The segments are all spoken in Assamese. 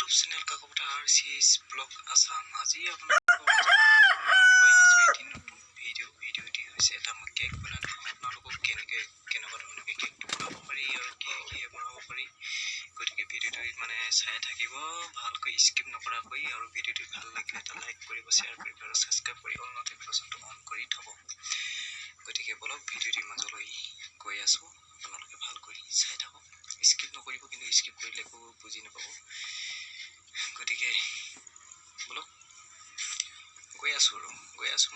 YouTube channel Kakopata RCS Blog Assam. আজি আপোনালোকৰ লৈ আহিছোঁ এটি নতুন ভিডিঅ' দি হৈছে এটা মই কেক বনাই দেখাম আপোনালোকক কেনেকুৱা ধৰণৰ কেকটো বনাব পাৰি আৰু কি বনাব পাৰি। গতিকে ভিডিঅ'টো মানে চাই থাকিব ভালকৈ স্কিপ নকৰাকৈ আৰু ভিডিঅ'টো ভাল লাগিলে এটা লাইক কৰিব, শ্বেয়াৰ কৰিব আৰু ছাবস্ক্ৰাইব কৰি অল নটিফিকেশ্যনটো অন কৰি থ'ব। গতিকে বলক ভিডিঅ'টিৰ মাজলৈ গৈ আছোঁ, আপোনালোকে ভালকৈ চাই থাকক, স্কিপ নকৰিব, কিন্তু স্কিপ কৰিলে একো বুজি নাপাব। গতিকে বলক গৈ আছোঁ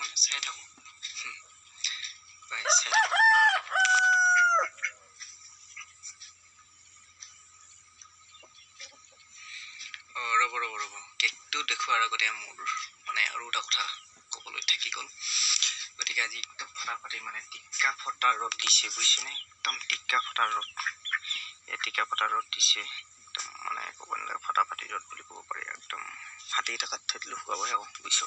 মানে চাই থাকক, চাই থাকক। ৰ'ব কেকটো দেখুৱাৰ আগতে মোৰ মানে আৰু এটা কথা ক'বলৈ থাকি গ'ল। গতিকে আজি একদম ফটাফটি মানে টিকা ফটা ৰ'দ দিছে, বুজিছেনে? একদম টিকা ফটা ৰ'দ, টিকা ফটা ৰ'দ দিছে একদম, মানে ক'ব নালাগে ফটাফটি ৰ'দ বুলি ক'ব পাৰি। একদম ফাটি টকাত থৈ দিলোঁ শুকাবহে আকৌ, বুজিছ।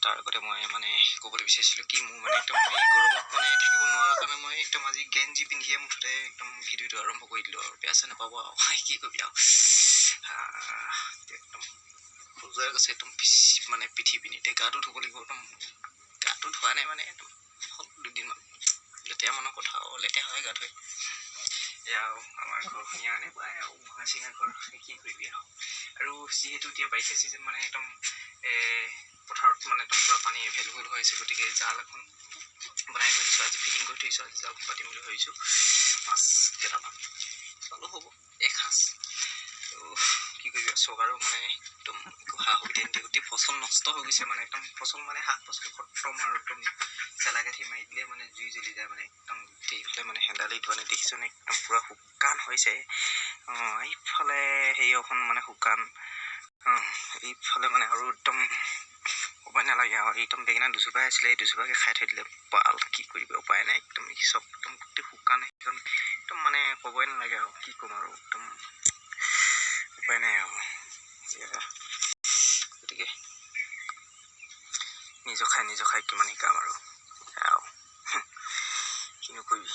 তাৰ আগতে মই মানে ক'বলৈ বিচাৰিছিলোঁ কি, মোৰ মানে একদম এই গৰমত মানে থাকিব নোৱাৰা কাৰণে মই একদম আজি গেঞ্জি পিন্ধিয়ে মুঠতে একদম ভিডিঅ'টো আৰম্ভ কৰি দিলোঁ আৰু বেয়া চেয়া নাপাব আৰু, কি কৰিবি আৰু। একদম খজুৱাই গৈছে একদম মানে পিঠি পিনি, এতিয়া গাটো ধুব লাগিব। একদম গাটো ধোৱা নাই মানে একদম হ'ল 2 দিনমান, লেতেৰা মানুহৰ কথা আৰু লেতেৰা হয় গা ধুই। এয়া আৰু আমাৰ ঘৰখনীয়া এনেকুৱাই আৰু ভঙা চিঙা ঘৰ, কি কৰিবি আৰু যিহেতু এতিয়া বাৰিষা ছিজন মানে একদম পথাৰত মানে একদম পূৰা পানী এভেইলেবল হৈ আছে। গতিকে জাল এখন বনাই থৈ দিছোঁ, আজি ফিটিং কৰি থৈছোঁ, আজি জালখন পাতিম বুলি ভাবিছোঁ। মাছ কেইটামান চালোঁ হ'ব এসাঁজ। কি কৰিবি আৰু, চৰকাৰো মানে একদম একো সা সুবিধা নিদিয়ে, গোটেই ফচল নষ্ট হৈ গৈছে মানে একদম, ফচল মানে শাক পাচলি খতম আৰু একদম চেলাকাঠি মাৰি দিলে মানে জুই জ্বলি যায় মানে একদম। এইফালে মানে হেন্দালিটো মানে দেখিছোনে একদম পূৰা শুকান হৈছে। এইফালে হেৰিখন মানে শুকান, এইফালে মানে আৰু একদম উপায় নালাগে আৰু। একদম বেঙেনা দুজোপা আছিলে, এই দুজোপাকে খাই থৈ দিলে পাল, কি কৰিবি উপায় নাই। একদম চব একদম গোটেই শুকান, একদম মানে ক'বই নালাগে আৰু, কি ক'ম আৰু, একদম উপায় নাই আৰু। গতিকে নিজৰ খাই কিমান শিকাম আৰু কিনো কৰিবি।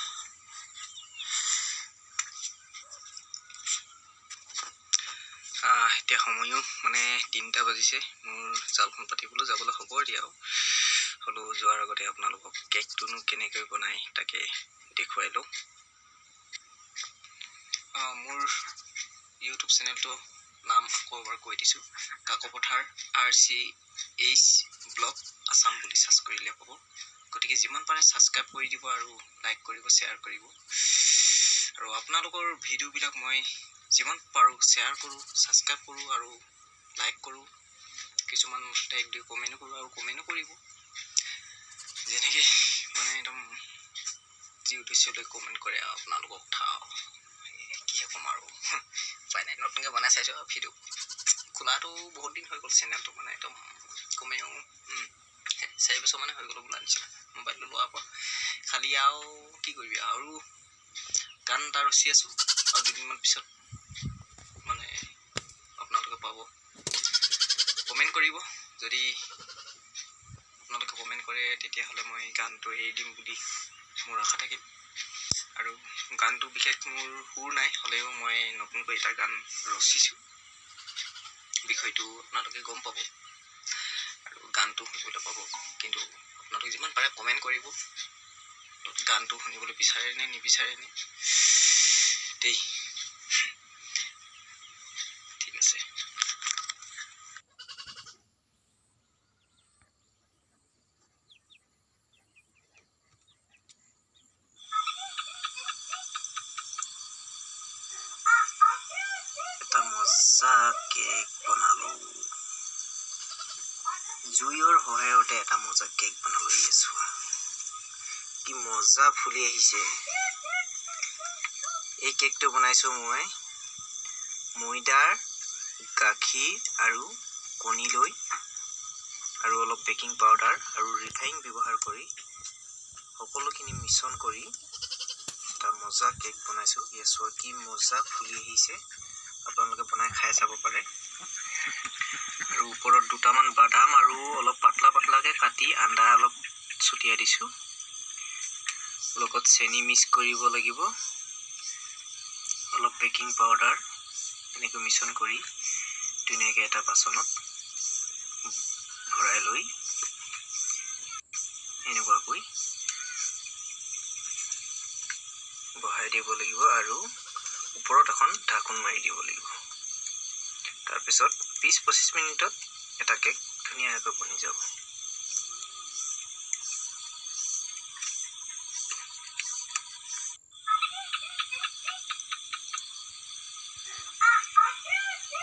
এতিয়া সময়ো মানে 3টা বাজিছে, মোৰ জালখন পাতিবলৈ যাবলৈ হ'ব এতিয়া আৰু। হ'লেও যোৱাৰ আগতে আপোনালোকক কেকটোনো কেনেকৈ বনাই তাকে দেখুৱাই লওঁ। মোৰ ইউটিউব চেনেলটো নাম আকৌ এবাৰ কৈ দিছোঁ, কাকপথাৰ RCS ব্লগ আছাম বুলি চাৰ্চ কৰিলে পাব। গতিকে যিমান পাৰে ছাবস্ক্ৰাইব কৰি দিব আৰু লাইক কৰিব, শ্বেয়াৰ কৰিব। আৰু আপোনালোকৰ ভিডিঅ'বিলাক মই যিমান পাৰোঁ শ্বেয়াৰ কৰোঁ, ছাবস্ক্ৰাইব কৰোঁ আৰু লাইক কৰোঁ। কিছুমান মুঠতে 1-2 কমেণ্টো কৰোঁ আৰু কমেণ্টো কৰিব। যেনেকৈ মানে একদম যি উদ্দেশ্যলৈ কমেণ্ট কৰে আৰু আপোনালোকৰ কথা কিহে ক'ম আৰু, উপায় নাই। নতুনকৈ বনাই চাইছোঁ আৰু ভিডিঅ' খোলাটো বহুত দিন হৈ গ'ল, চেনেলটো মানে একদম কমেও 4 বছৰ মানে হৈ গ'ল বোলা নিচিনা মোবাইলটো লোৱাৰ পৰা। খালি আৰু কি কৰিবি আৰু গান এটা ৰচি আছোঁ, আৰু 2 দিনমান পিছত মানে আপোনালোকে পাব। কমেণ্ট কৰিব, যদি আপোনালোকে কমেণ্ট কৰে তেতিয়াহ'লে মই গানটো এৰি দিম বুলি মোৰ আশা থাকিল। আৰু গানটো বিশেষ মোৰ সুৰ নাই, হ'লেও মই নতুনকৈ এটা গান ৰচিছোঁ, বিষয়টো আপোনালোকে গম পাব আৰু গানটো শুনিবলৈ পাব। কিন্তু আপোনালোকে যিমান পাৰে কমেণ্ট কৰিব, গানটো শুনিবলৈ বিচাৰে নে নিবিচাৰে নে দেই। ঠিক আছে। এটা মজা কেক বনালোঁ, জুইৰ সহায়তে এটা মজা কেক বনালোঁ। চোৱা কি মজা ফুলি আহিছে। এই কেকটো বনাইছোঁ মই ময়দাৰ, গাখীৰ আৰু কণী লৈ আৰু অলপ বেকিং পাউডাৰ আৰু ৰিফাইন ব্যৱহাৰ কৰি সকলোখিনি মিশ্ৰণ কৰি এটা মজা কেক বনাইছোঁ। চোৱা কি মজা ফুলি আহিছে, আপোনালোকে বনাই খাই চাব পাৰে। আৰু ওপৰত 2টামান বাদাম আৰু অলপ পাতলাকৈ কাটি আদা অলপ ছটিয়াই দিছোঁ। লগত চেনি মিক্স কৰিব লাগিব, অলপ বেকিং পাউডাৰ এনেকৈ মিশ্ৰণ কৰি ধুনীয়াকৈ এটা বাচনত ভৰাই লৈ এনেকুৱাকৈ বহাই দিব লাগিব আৰু ওপৰত এখন ঢাকোন মাৰি দিব লাগিব। তাৰপিছত 20-25 মিনিটত এটা কেক ধুনীয়াকৈ বনি যাব।